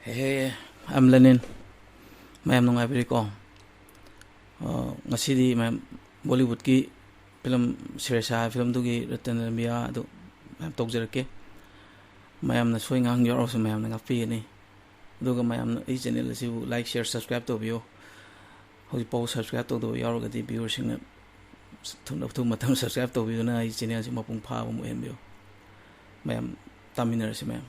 Hey, I'm Lenin. Mayam nungaibiriko. Ngasidi mayam Bollywood ki film series film tu ki Ratan Lambiya tu mayam tokjarake. Mayam na swing ang yor also mayam na ngapi ni. Duga mayam na i channel si like share subscribe to bio. Hoy po subscribe to do yor gati viewer sing na thum matam subscribe to bio na i channel si mapung pha mo em bio. Mayam taminar si mayam.